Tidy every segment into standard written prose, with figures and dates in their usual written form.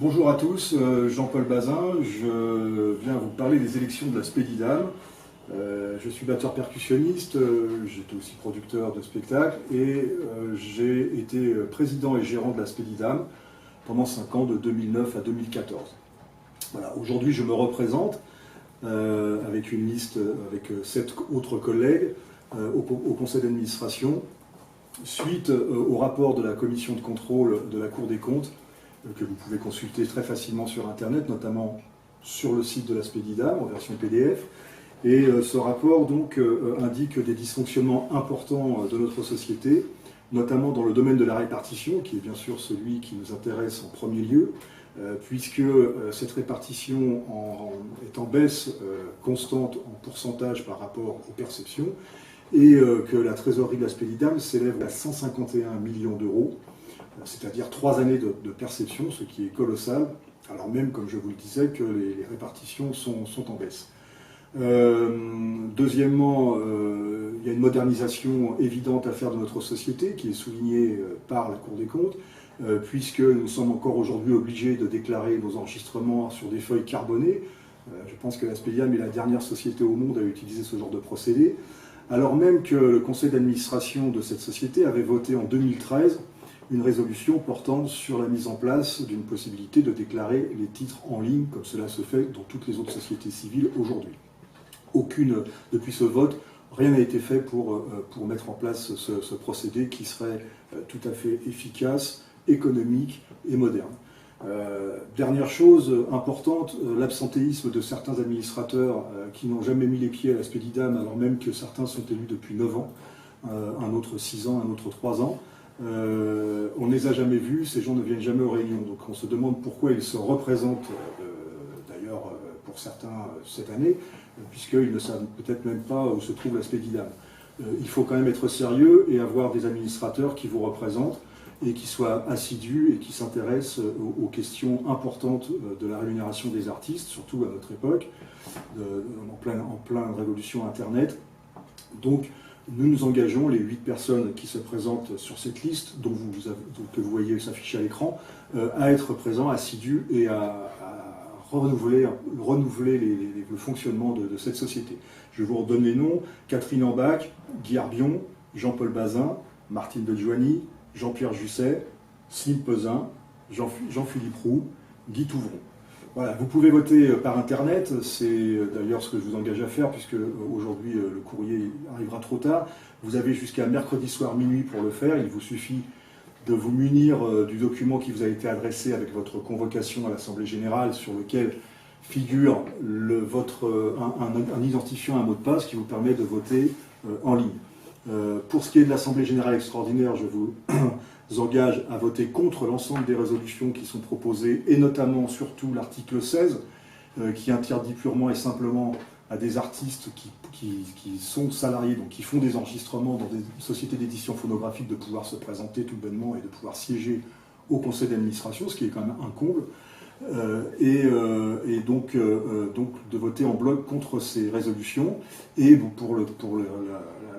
Bonjour à tous, Jean-Paul Bazin, je viens vous parler des élections de la Spédidam. Je suis batteur percussionniste, j'étais aussi producteur de spectacles et j'ai été président et gérant de la Spédidam pendant 5 ans, de 2009 à 2014. Voilà, aujourd'hui je me représente avec une liste avec 7 autres collègues au conseil d'administration suite au rapport de la commission de contrôle de la Cour des comptes que vous pouvez consulter très facilement sur Internet, notamment sur le site de la Spédidam en version PDF. Et ce rapport donc indique des dysfonctionnements importants de notre société, notamment dans le domaine de la répartition, qui est bien sûr celui qui nous intéresse en premier lieu, puisque cette répartition est en baisse constante en pourcentage par rapport aux perceptions, et que la trésorerie de la Spédidam s'élève à 151 millions d'euros, c'est-à-dire 3 années de perception, ce qui est colossal, alors même, comme je vous le disais, que les répartitions sont en baisse. Deuxièmement, il y a une modernisation évidente à faire de notre société, qui est soulignée par la Cour des comptes, puisque nous sommes encore aujourd'hui obligés de déclarer nos enregistrements sur des feuilles carbonées. Je pense que la Spédidam est la dernière société au monde à utiliser ce genre de procédé, alors même que le conseil d'administration de cette société avait voté en 2013 une résolution portant sur la mise en place d'une possibilité de déclarer les titres en ligne, comme cela se fait dans toutes les autres sociétés civiles aujourd'hui. Depuis ce vote, rien n'a été fait pour mettre en place ce procédé qui serait tout à fait efficace, économique et moderne. Dernière chose importante, l'absentéisme de certains administrateurs qui n'ont jamais mis les pieds à la Spédidam, alors même que certains sont élus depuis 9 ans, un autre 6 ans, un autre 3 ans. On ne les a jamais vus, ces gens ne viennent jamais aux réunions, donc on se demande pourquoi ils se représentent, d'ailleurs pour certains cette année, puisqu'ils ne savent peut-être même pas où se trouve la Spédidam. Il faut quand même être sérieux et avoir des administrateurs qui vous représentent et qui soient assidus et qui s'intéressent aux questions importantes de la rémunération des artistes, surtout à notre époque, en pleine révolution Internet. Donc, nous nous engageons, les 8 personnes qui se présentent sur cette liste, que vous voyez s'afficher à l'écran, à être présents, assidus et à renouveler le fonctionnement de cette société. Je vous redonne les noms: Catherine Ambach, Guy Arbion, Jean-Paul Bazin, Martine Dejoigny, Jean-Pierre Jusset, Slim Pesin, Jean-Philippe Roux, Guy Touvron. Voilà, vous pouvez voter par Internet, c'est d'ailleurs ce que je vous engage à faire, puisque aujourd'hui le courrier arrivera trop tard. Vous avez jusqu'à mercredi soir minuit pour le faire. Il vous suffit de vous munir du document qui vous a été adressé avec votre convocation à l'Assemblée Générale, sur lequel figure un identifiant, un mot de passe qui vous permet de voter en ligne. Pour ce qui est de l'Assemblée Générale Extraordinaire, je vous engage à voter contre l'ensemble des résolutions qui sont proposées, et notamment, surtout, l'article 16, qui interdit purement et simplement à des artistes qui sont salariés, donc qui font des enregistrements dans des sociétés d'édition phonographique, de pouvoir se présenter tout bonnement et de pouvoir siéger au conseil d'administration, ce qui est quand même un comble, et donc de voter en bloc contre ces résolutions, et pour la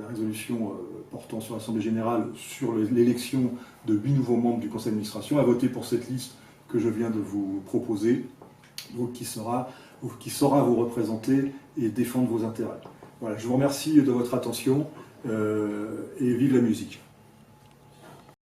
résolution portant sur l'Assemblée Générale sur l'élection de 8 nouveaux membres du conseil d'administration, à voter pour cette liste que je viens de vous proposer, donc qui saura vous représenter et défendre vos intérêts. Voilà, je vous remercie de votre attention et vive la musique.